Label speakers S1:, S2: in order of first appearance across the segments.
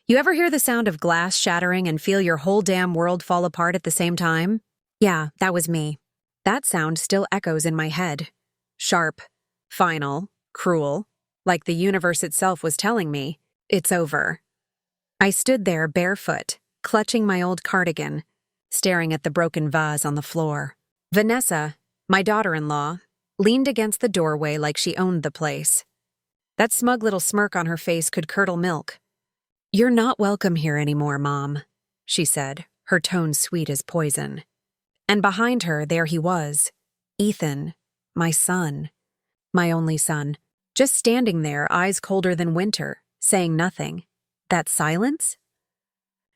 S1: You ever hear the sound of glass shattering and feel your whole damn world fall apart at the same time? Yeah, that was me. That sound still echoes in my head. Sharp, final, cruel, like the universe itself was telling me, it's over. I stood there barefoot, clutching my old cardigan, staring at the broken vase on the floor. Vanessa, my daughter-in-law, leaned against the doorway like she owned the place. That smug little smirk on her face could curdle milk. "You're not welcome here anymore, Mom," she said, her tone sweet as poison. And behind her, there he was, Ethan, my son, my only son, just standing there, eyes colder than winter, saying nothing. That silence?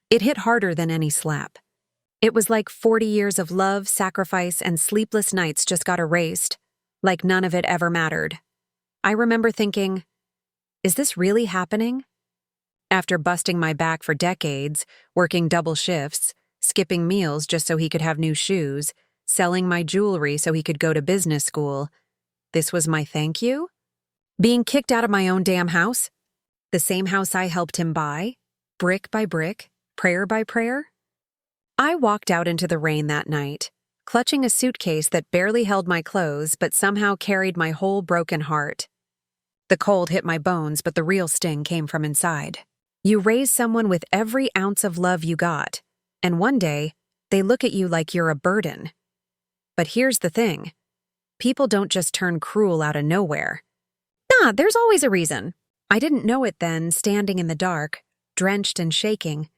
S1: It hit harder than any slap. It was like 40 years of love, sacrifice, and sleepless nights just got erased, like none of it ever mattered. I remember thinking, is this really happening? After busting my back for decades, working double shifts, skipping meals just so he could have new shoes, selling my jewelry so he could go to business school, this was my thank you? Being kicked out of my own damn house? The same house I helped him buy, brick by brick, prayer by prayer? I walked out into the rain that night, clutching a suitcase that barely held my clothes but somehow carried my whole broken heart. The cold hit my bones, but the real sting came from inside. You raise someone with every ounce of love you got, and one day, they look at you like you're a burden. But here's the thing. People don't just turn cruel out of nowhere. Nah, there's always a reason. I didn't know it then, standing in the dark, drenched and shaking,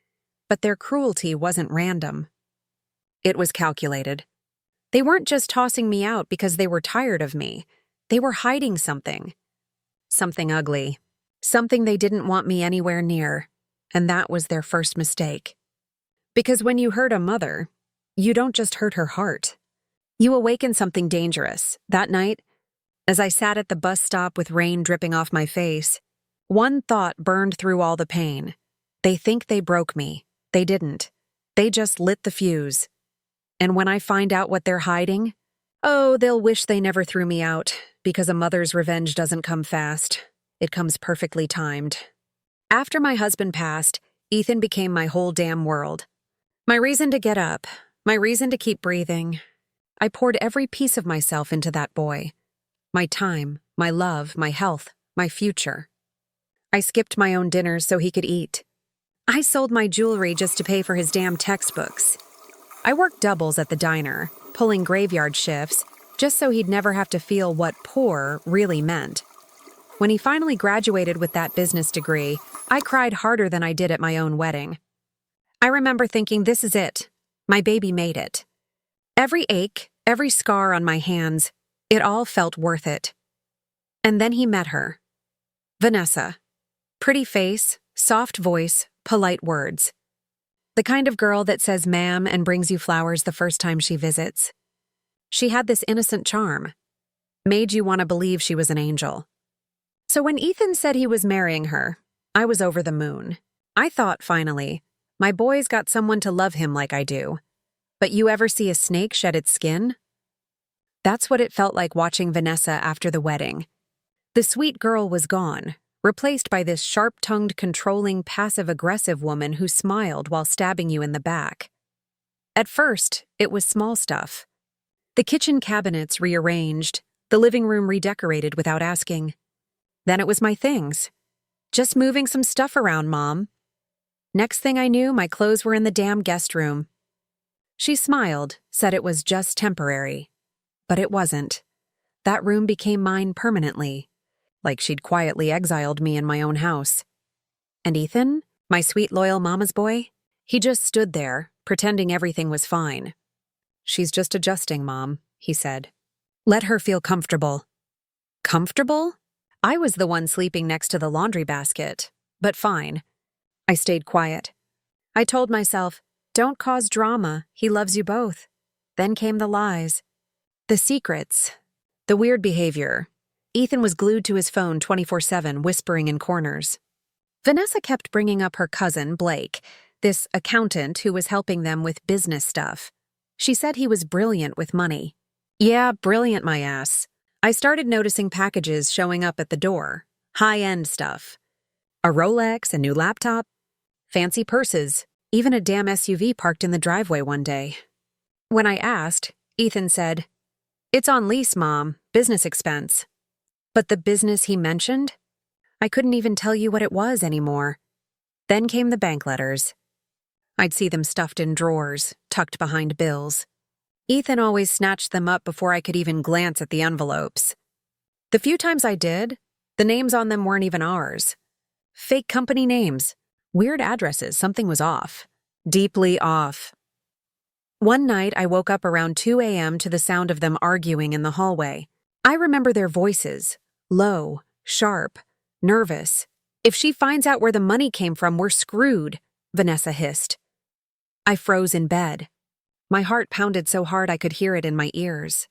S1: but their cruelty wasn't random. It was calculated. They weren't just tossing me out because they were tired of me. They were hiding something. Something ugly. Something they didn't want me anywhere near. And that was their first mistake. Because when you hurt a mother, you don't just hurt her heart. You awaken something dangerous. That night, as I sat at the bus stop with rain dripping off my face, one thought burned through all the pain. They think they broke me. They didn't. They just lit the fuse. And when I find out what they're hiding, oh, they'll wish they never threw me out, because a mother's revenge doesn't come fast. It comes perfectly timed. After my husband passed, Ethan became my whole damn world. My reason to get up, my reason to keep breathing. I poured every piece of myself into that boy. My time, my love, my health, my future. I skipped my own dinners so he could eat. I sold my jewelry just to pay for his damn textbooks. I worked doubles at the diner, pulling graveyard shifts, just so he'd never have to feel what poor really meant. When he finally graduated with that business degree, I cried harder than I did at my own wedding. I remember thinking, this is it. My baby made it. Every ache, every scar on my hands, it all felt worth it. And then he met her. Vanessa. Pretty face, soft voice, polite words. The kind of girl that says ma'am and brings you flowers the first time she visits. She had this innocent charm. Made you want to believe she was an angel. So when Ethan said he was marrying her, I was over the moon. I thought, finally, my boy's got someone to love him like I do. But you ever see a snake shed its skin? That's what it felt like watching Vanessa after the wedding. The sweet girl was gone, replaced by this sharp-tongued, controlling, passive-aggressive woman who smiled while stabbing you in the back. At first, it was small stuff. The kitchen cabinets rearranged, the living room redecorated without asking. Then it was my things. Just moving some stuff around, Mom. Next thing I knew, my clothes were in the damn guest room. She smiled, said it was just temporary. But it wasn't. That room became mine permanently, like she'd quietly exiled me in my own house. And Ethan, my sweet loyal mama's boy, he just stood there, pretending everything was fine. "She's just adjusting, Mom," he said. "Let her feel comfortable." Comfortable? I was the one sleeping next to the laundry basket, but fine. I stayed quiet. I told myself, don't cause drama, he loves you both. Then came the lies. The secrets. The weird behavior. Ethan was glued to his phone 24/7, whispering in corners. Vanessa kept bringing up her cousin, Blake, this accountant who was helping them with business stuff. She said he was brilliant with money. Yeah, brilliant my ass. I started noticing packages showing up at the door. High-end stuff. A Rolex, a new laptop. fancy purses, even a damn SUV parked in the driveway one day. When I asked, Ethan said, "It's on lease, Mom, business expense." But the business he mentioned? I couldn't even tell you what it was anymore. Then came the bank letters. I'd see them stuffed in drawers, tucked behind bills. Ethan always snatched them up before I could even glance at the envelopes. The few times I did, the names on them weren't even ours. Fake company names, weird addresses, something was off. Deeply off. One night, I woke up around 2 a.m. to the sound of them arguing in the hallway. I remember their voices, low, sharp, nervous. "If she finds out where the money came from, we're screwed," Vanessa hissed. I froze in bed. My heart pounded so hard I could hear it in my ears.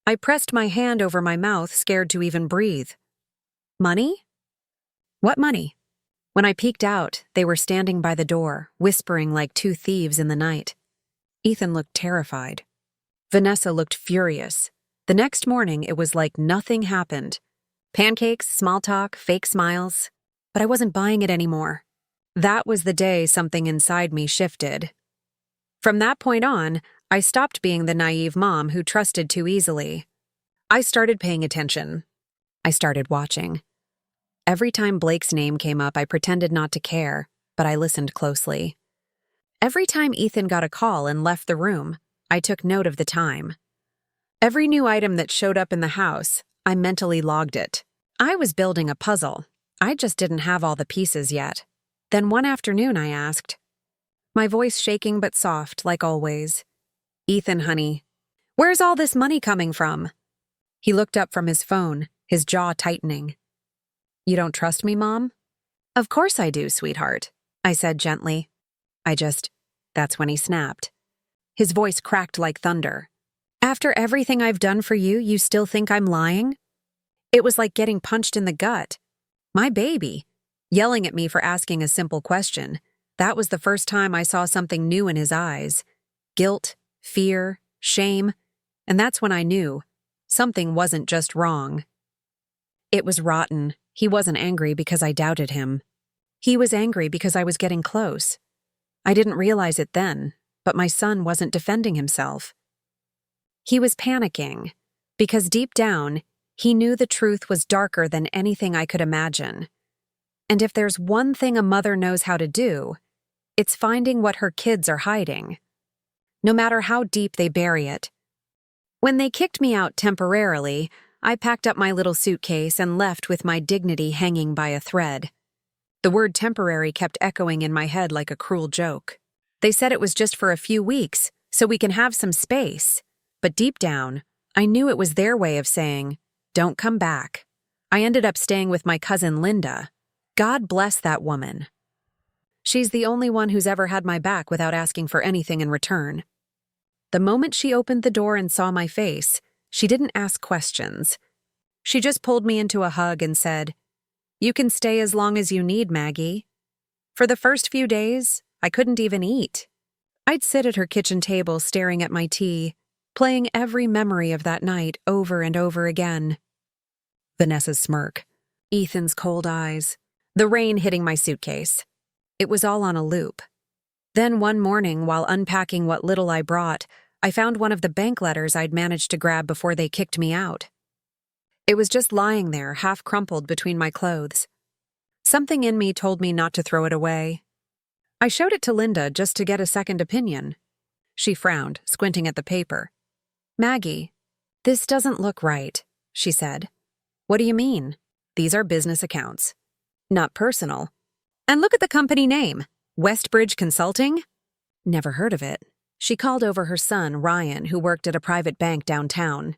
S1: I pressed my hand over my mouth, scared to even breathe. Money? What money? When I peeked out, they were standing by the door, whispering like two thieves in the night. Ethan looked terrified. Vanessa looked furious. The next morning, it was like nothing happened. Pancakes, small talk, fake smiles. But I wasn't buying it anymore. That was the day something inside me shifted. From that point on, I stopped being the naive mom who trusted too easily. I started paying attention. I started watching. Every time Blake's name came up, I pretended not to care, but I listened closely. Every time Ethan got a call and left the room, I took note of the time. Every new item that showed up in the house, I mentally logged it. I was building a puzzle. I just didn't have all the pieces yet. Then one afternoon I asked, my voice shaking but soft, like always, "Ethan, honey, where's all this money coming from?" He looked up from his phone, his jaw tightening. "You don't trust me, Mom?" "Of course I do, sweetheart," I said gently. That's when he snapped. His voice cracked like thunder. "After everything I've done for you, you still think I'm lying?" It was like getting punched in the gut. My baby, yelling at me for asking a simple question. That was the first time I saw something new in his eyes. Guilt, fear, shame. And that's when I knew something wasn't just wrong. It was rotten. He wasn't angry because I doubted him. He was angry because I was getting close. I didn't realize it then, but my son wasn't defending himself. He was panicking because deep down, he knew the truth was darker than anything I could imagine. And if there's one thing a mother knows how to do, it's finding what her kids are hiding, no matter how deep they bury it. When they kicked me out temporarily, I packed up my little suitcase and left with my dignity hanging by a thread. The word temporary kept echoing in my head like a cruel joke. They said it was just for a few weeks, so we can have some space. But deep down, I knew it was their way of saying, "Don't come back." I ended up staying with my cousin Linda. God bless that woman. She's the only one who's ever had my back without asking for anything in return. The moment she opened the door and saw my face, she didn't ask questions. She just pulled me into a hug and said, "You can stay as long as you need, Maggie." For the first few days, I couldn't even eat. I'd sit at her kitchen table staring at my tea, playing every memory of that night over and over again. Vanessa's smirk, Ethan's cold eyes, the rain hitting my suitcase. It was all on a loop. Then one morning, while unpacking what little I brought, I found one of the bank letters I'd managed to grab before they kicked me out. It was just lying there, half crumpled between my clothes. Something in me told me not to throw it away. I showed it to Linda just to get a second opinion. She frowned, squinting at the paper. "Maggie, this doesn't look right," she said. "What do you mean? These are business accounts. Not personal. And look at the company name, Westbridge Consulting?" Never heard of it. She called over her son, Ryan, who worked at a private bank downtown.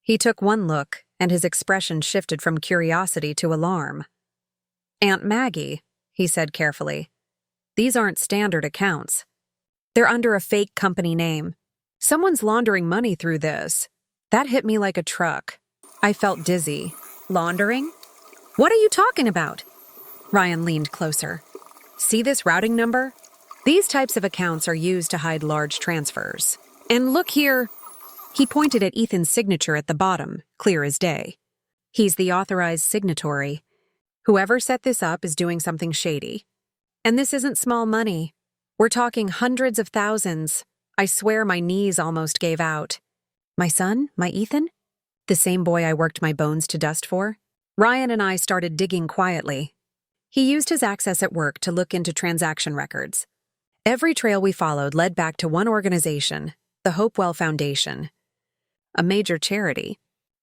S1: He took one look, and his expression shifted from curiosity to alarm. "Aunt Maggie," he said carefully, "these aren't standard accounts. They're under a fake company name. Someone's laundering money through this." That hit me like a truck. I felt dizzy. "Laundering? What are you talking about?" Ryan leaned closer. "See this routing number? These types of accounts are used to hide large transfers. And look here." He pointed at Ethan's signature at the bottom, clear as day. "He's the authorized signatory. Whoever set this up is doing something shady. And this isn't small money. We're talking hundreds of thousands. I swear my knees almost gave out. My son? My Ethan? The same boy I worked my bones to dust for? Ryan and I started digging quietly. He used his access at work to look into transaction records. Every trail we followed led back to one organization, the Hopewell Foundation. A major charity.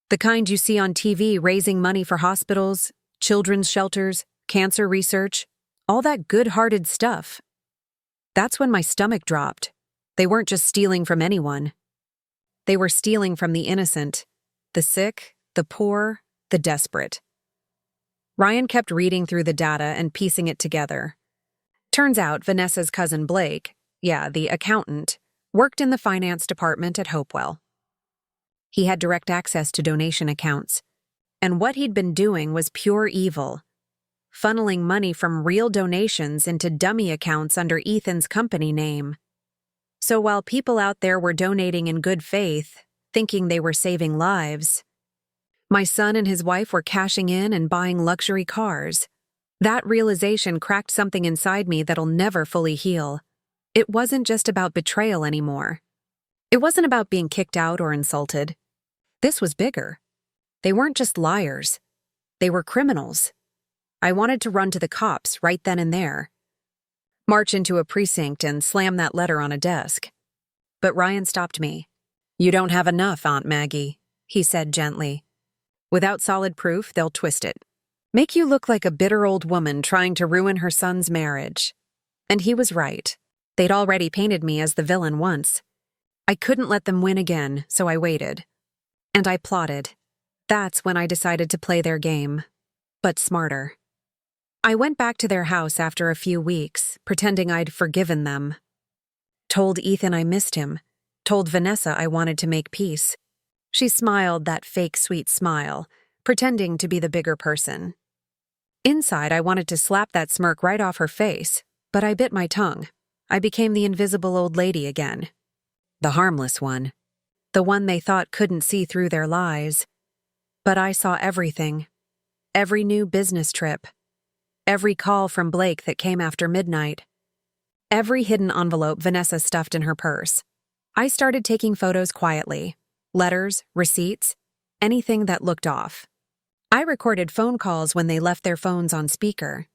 S1: The kind you see on TV raising money for hospitals, children's shelters, cancer research, all that good-hearted stuff. That's when my stomach dropped. They weren't just stealing from anyone. They were stealing from the innocent, the sick, the poor, the desperate. Ryan kept reading through the data and piecing it together. Turns out Vanessa's cousin Blake, the accountant, worked in the finance department at Hopewell. He had direct access to donation accounts, and what he'd been doing was pure evil, funneling money from real donations into dummy accounts under Ethan's company name. So while people out there were donating in good faith, thinking they were saving lives, my son and his wife were cashing in and buying luxury cars. That realization cracked something inside me that'll never fully heal. It wasn't just about betrayal anymore. It wasn't about being kicked out or insulted. This was bigger. They weren't just liars. They were criminals. I wanted to run to the cops right then and there. March into a precinct and slam that letter on a desk. But Ryan stopped me. "You don't have enough, Aunt Maggie," he said gently. "Without solid proof, they'll twist it. Make you look like a bitter old woman trying to ruin her son's marriage." And he was right. They'd already painted me as the villain once. I couldn't let them win again, so I waited. And I plotted. That's when I decided to play their game. But smarter. I went back to their house after a few weeks, pretending I'd forgiven them. Told Ethan I missed him. Told Vanessa I wanted to make peace. She smiled that fake sweet smile, pretending to be the bigger person. Inside, I wanted to slap that smirk right off her face, but I bit my tongue. I became the invisible old lady again. The harmless one. The one they thought couldn't see through their lies. But I saw everything. Every new business trip. Every call from Blake that came after midnight. Every hidden envelope Vanessa stuffed in her purse. I started taking photos quietly. Letters, receipts, anything that looked off. I recorded phone calls when they left their phones on speaker.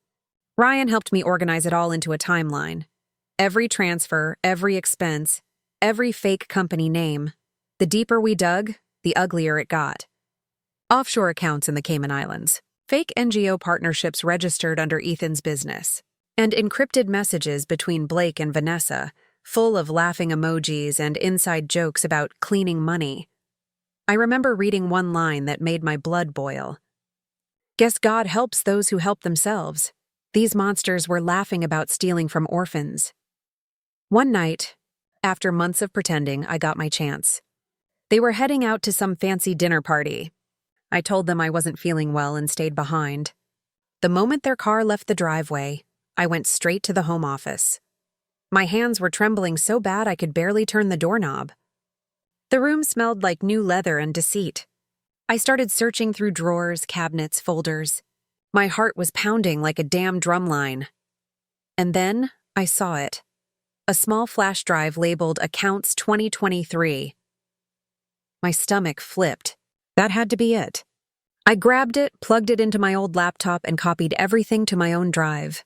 S1: Ryan helped me organize it all into a timeline. Every transfer, every expense, every fake company name. The deeper we dug, the uglier it got. Offshore accounts in the Cayman Islands. Fake NGO partnerships registered under Ethan's business. And encrypted messages between Blake and Vanessa, full of laughing emojis and inside jokes about cleaning money. I remember reading one line that made my blood boil. "Guess God helps those who help themselves." These monsters were laughing about stealing from orphans. One night, after months of pretending, I got my chance. They were heading out to some fancy dinner party. I told them I wasn't feeling well and stayed behind. The moment their car left the driveway, I went straight to the home office. My hands were trembling so bad I could barely turn the doorknob. The room smelled like new leather and deceit. I started searching through drawers, cabinets, folders. My heart was pounding like a damn drumline. And then I saw it. A small flash drive labeled Accounts 2023. My stomach flipped. That had to be it. I grabbed it, plugged it into my old laptop, and copied everything to my own drive.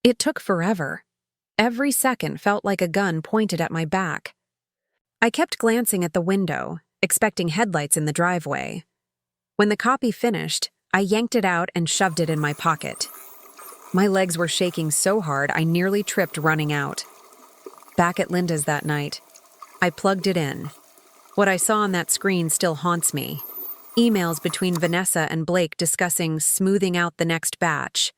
S1: It took forever. Every second felt like a gun pointed at my back. I kept glancing at the window, expecting headlights in the driveway. When the copy finished, I yanked it out and shoved it in my pocket. My legs were shaking so hard I nearly tripped running out. Back at Linda's that night, I plugged it in. What I saw on that screen still haunts me. Emails between Vanessa and Blake discussing smoothing out the next batch.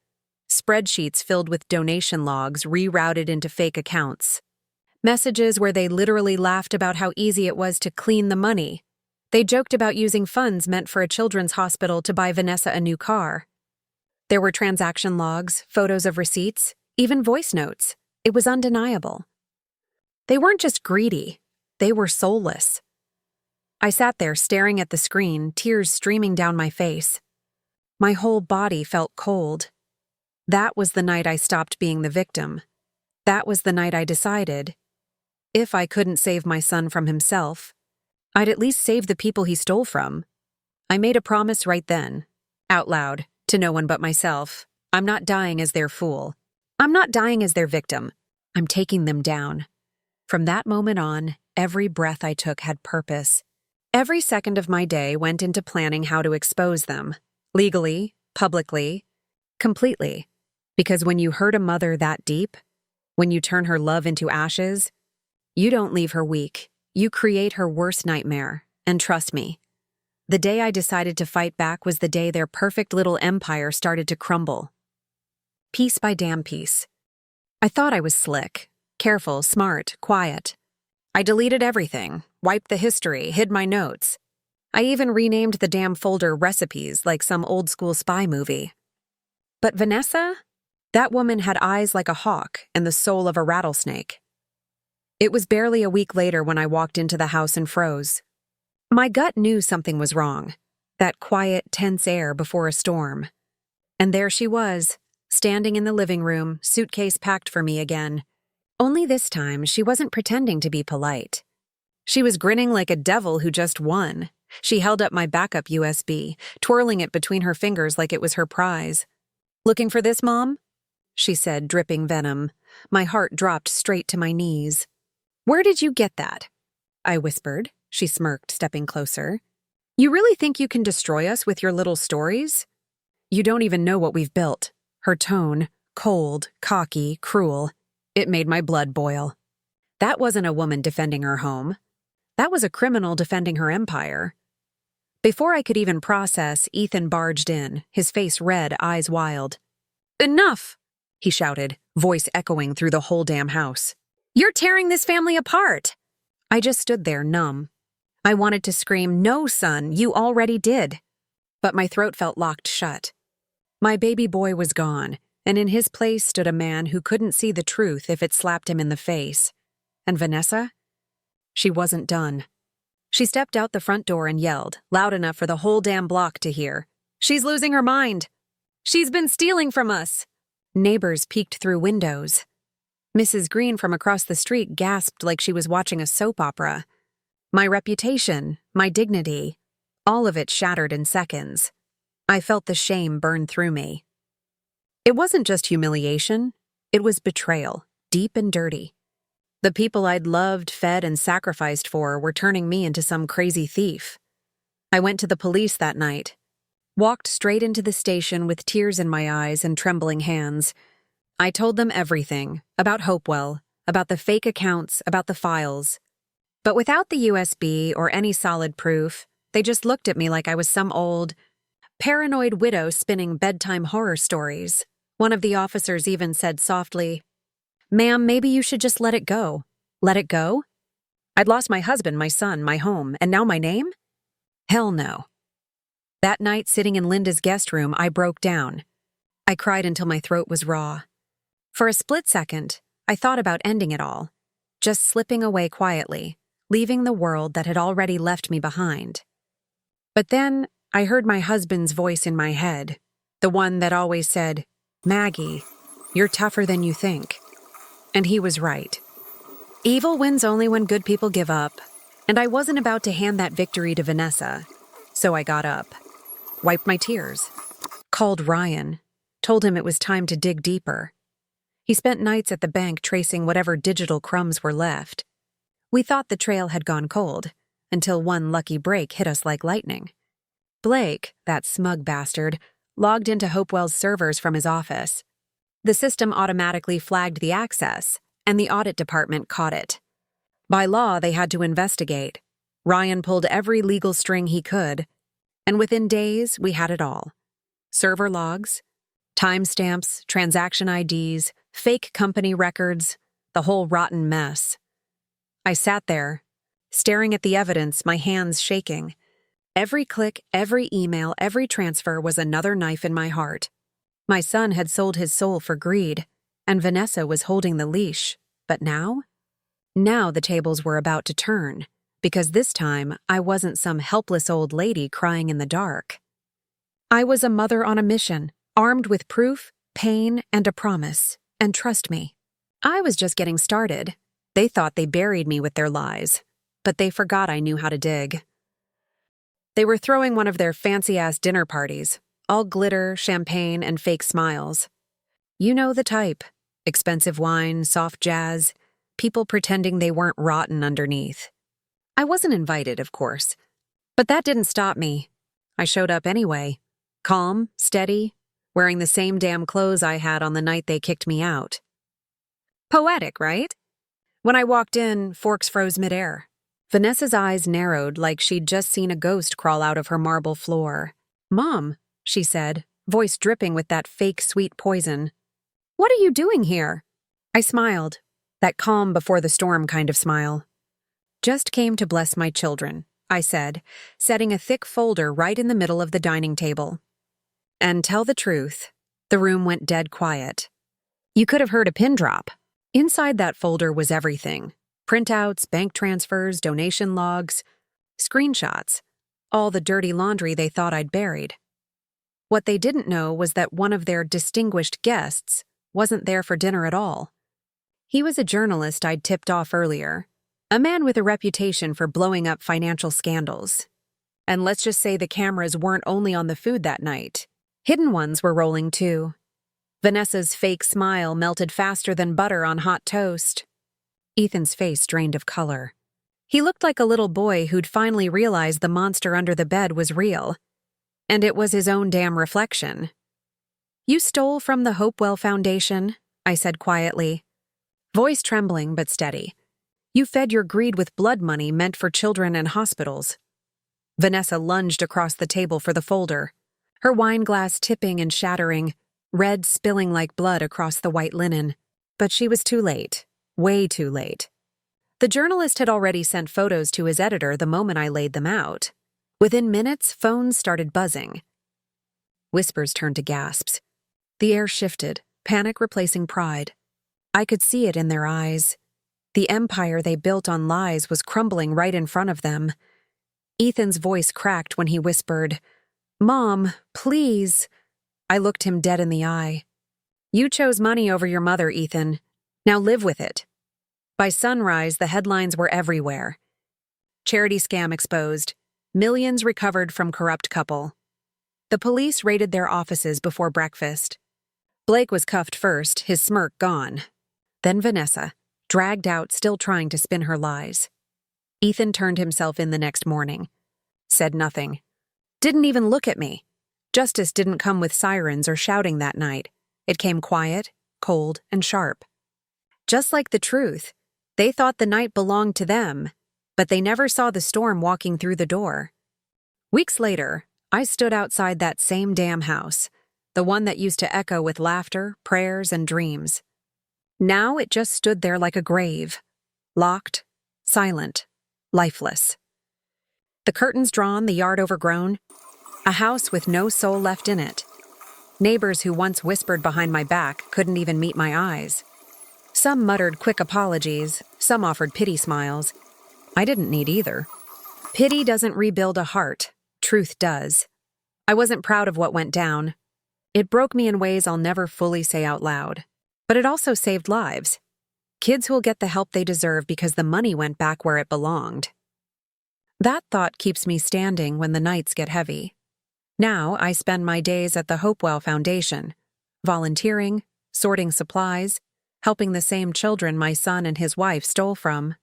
S1: Spreadsheets filled with donation logs rerouted into fake accounts. Messages where they literally laughed about how easy it was to clean the money. They joked about using funds meant for a children's hospital to buy Vanessa a new car. There were transaction logs, photos of receipts, even voice notes. It was undeniable. They weren't just greedy. They were soulless. I sat there staring at the screen, tears streaming down my face. My whole body felt cold. That was the night I stopped being the victim. That was the night I decided, if I couldn't save my son from himself, I'd at least save the people he stole from. I made a promise right then, out loud, to no one but myself. I'm not dying as their fool. I'm not dying as their victim. I'm taking them down. From that moment on, every breath I took had purpose. Every second of my day went into planning how to expose them. Legally, publicly, completely. Because when you hurt a mother that deep, when you turn her love into ashes, you don't leave her weak. You create her worst nightmare. And trust me, the day I decided to fight back was the day their perfect little empire started to crumble. Piece by damn piece. I thought I was slick, careful, smart, quiet. I deleted everything, wiped the history, hid my notes. I even renamed the damn folder recipes like some old-school spy movie. But Vanessa? That woman had eyes like a hawk and the soul of a rattlesnake. It was barely a week later when I walked into the house and froze. My gut knew something was wrong, that quiet, tense air before a storm. And there she was, standing in the living room, suitcase packed for me again. Only this time, she wasn't pretending to be polite. She was grinning like a devil who just won. She held up my backup USB, twirling it between her fingers like it was her prize. "Looking for this, Mom?" she said, dripping venom. My heart dropped straight to my knees. "Where did you get that?" I whispered. She smirked, stepping closer. "You really think you can destroy us with your little stories? You don't even know what we've built." Her tone, cold, cocky, cruel. It made my blood boil. That wasn't a woman defending her home. That was a criminal defending her empire. Before I could even process, Ethan barged in, his face red, eyes wild. "Enough!" he shouted, voice echoing through the whole damn house. "You're tearing this family apart!" I just stood there, numb. I wanted to scream, "No, son, you already did." But my throat felt locked shut. My baby boy was gone, and in his place stood a man who couldn't see the truth if it slapped him in the face. And Vanessa? She wasn't done. She stepped out the front door and yelled, loud enough for the whole damn block to hear. "She's losing her mind! She's been stealing from us!" Neighbors peeked through windows. Mrs. Green from across the street gasped like she was watching a soap opera. My reputation, my dignity, all of it shattered in seconds. I felt the shame burn through me. It wasn't just humiliation, it was betrayal, deep and dirty. The people I'd loved, fed, and sacrificed for were turning me into some crazy thief. I went to the police that night, walked straight into the station with tears in my eyes and trembling hands. I told them everything, about Hopewell, about the fake accounts, about the files. But without the USB or any solid proof, they just looked at me like I was some old, paranoid widow spinning bedtime horror stories. One of the officers even said softly, "Ma'am, maybe you should just let it go." Let it go? I'd lost my husband, my son, my home, and now my name? Hell no. That night, sitting in Linda's guest room, I broke down. I cried until my throat was raw. For a split second, I thought about ending it all, just slipping away quietly, leaving the world that had already left me behind. But then, I heard my husband's voice in my head, the one that always said, "Maggie, you're tougher than you think." And he was right. Evil wins only when good people give up, and I wasn't about to hand that victory to Vanessa. So I got up, wiped my tears, called Ryan, told him it was time to dig deeper. He spent nights at the bank tracing whatever digital crumbs were left. We thought the trail had gone cold, until one lucky break hit us like lightning. Blake, that smug bastard, logged into Hopewell's servers from his office. The system automatically flagged the access, and the audit department caught it. By law, they had to investigate. Ryan pulled every legal string he could, and within days, we had it all. Server logs, timestamps, transaction IDs, fake company records, the whole rotten mess. I sat there, staring at the evidence, my hands shaking. Every click, every email, every transfer was another knife in my heart. My son had sold his soul for greed, and Vanessa was holding the leash. But now? Now the tables were about to turn, because this time I wasn't some helpless old lady crying in the dark. I was a mother on a mission, armed with proof, pain, and a promise. And trust me, I was just getting started. They thought they buried me with their lies, but they forgot I knew how to dig. They were throwing one of their fancy-ass dinner parties, all glitter, champagne, and fake smiles. You know the type. Expensive wine, soft jazz, people pretending they weren't rotten underneath. I wasn't invited, of course, but that didn't stop me. I showed up anyway, calm, steady, wearing the same damn clothes I had on the night they kicked me out. Poetic, right? When I walked in, Forks froze midair. Vanessa's eyes narrowed like she'd just seen a ghost crawl out of her marble floor. "Mom," she said, voice dripping with that fake sweet poison. "What are you doing here?" I smiled, that calm before the storm kind of smile. "Just came to bless my children," I said, setting a thick folder right in the middle of the dining table. And tell the truth, the room went dead quiet. You could have heard a pin drop. Inside that folder was everything. Printouts, bank transfers, donation logs, screenshots, all the dirty laundry they thought I'd buried. What they didn't know was that one of their distinguished guests wasn't there for dinner at all. He was a journalist I'd tipped off earlier, a man with a reputation for blowing up financial scandals. And let's just say the cameras weren't only on the food that night. Hidden ones were rolling too. Vanessa's fake smile melted faster than butter on hot toast. Ethan's face drained of color. He looked like a little boy who'd finally realized the monster under the bed was real. And it was his own damn reflection. "You stole from the Hopewell Foundation," I said quietly. Voice trembling but steady. "You fed your greed with blood money meant for children and hospitals." Vanessa lunged across the table for the folder, her wine glass tipping and shattering, red spilling like blood across the white linen. But she was too late. Way too late. The journalist had already sent photos to his editor the moment I laid them out. Within minutes, phones started buzzing. Whispers turned to gasps. The air shifted, panic replacing pride. I could see it in their eyes. The empire they built on lies was crumbling right in front of them. Ethan's voice cracked when he whispered, "Mom, please." I looked him dead in the eye. "You chose money over your mother, Ethan. Now live with it." By sunrise, the headlines were everywhere. Charity scam exposed. Millions recovered from corrupt couple. The police raided their offices before breakfast. Blake was cuffed first, his smirk gone. Then Vanessa, dragged out, still trying to spin her lies. Ethan turned himself in the next morning. Said nothing. Didn't even look at me. Justice didn't come with sirens or shouting that night. It came quiet, cold, and sharp. Just like the truth, they thought the night belonged to them, but they never saw the storm walking through the door. Weeks later, I stood outside that same damn house, the one that used to echo with laughter, prayers, and dreams. Now it just stood there like a grave, locked, silent, lifeless. The curtains drawn, the yard overgrown, a house with no soul left in it. Neighbors who once whispered behind my back couldn't even meet my eyes. Some muttered quick apologies, some offered pity smiles. I didn't need either. Pity doesn't rebuild a heart, truth does. I wasn't proud of what went down. It broke me in ways I'll never fully say out loud. But it also saved lives. Kids who'll get the help they deserve because the money went back where it belonged. That thought keeps me standing when the nights get heavy. Now I spend my days at the Hopewell Foundation, volunteering, sorting supplies, helping the same children my son and his wife stole from.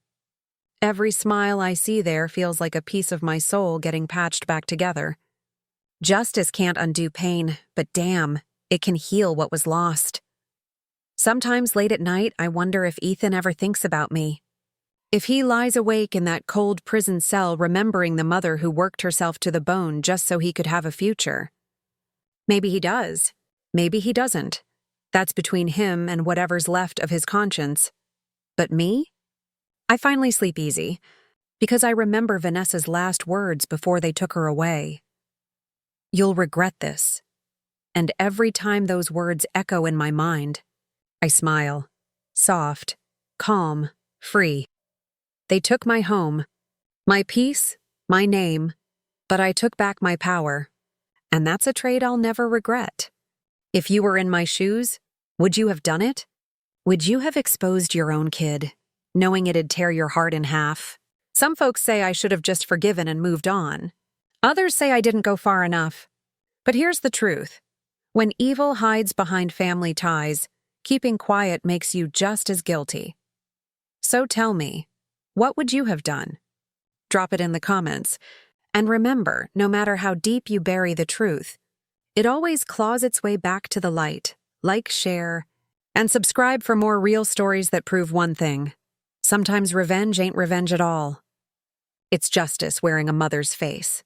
S1: Every smile I see there feels like a piece of my soul getting patched back together. Justice can't undo pain, but damn, it can heal what was lost. Sometimes late at night, I wonder if Ethan ever thinks about me. If he lies awake in that cold prison cell remembering the mother who worked herself to the bone just so he could have a future. Maybe he does. Maybe he doesn't. That's between him and whatever's left of his conscience. But me? I finally sleep easy, because I remember Vanessa's last words before they took her away. "You'll regret this." And every time those words echo in my mind, I smile, soft, calm, free. They took my home, my peace, my name, but I took back my power, and that's a trade I'll never regret. If you were in my shoes, would you have done it? Would you have exposed your own kid, knowing it'd tear your heart in half? Some folks say I should have just forgiven and moved on. Others say I didn't go far enough. But here's the truth. When evil hides behind family ties, keeping quiet makes you just as guilty. So tell me, what would you have done? Drop it in the comments. And remember, no matter how deep you bury the truth, it always claws its way back to the light. Like, share, and subscribe for more real stories that prove one thing. Sometimes revenge ain't revenge at all. It's justice wearing a mother's face.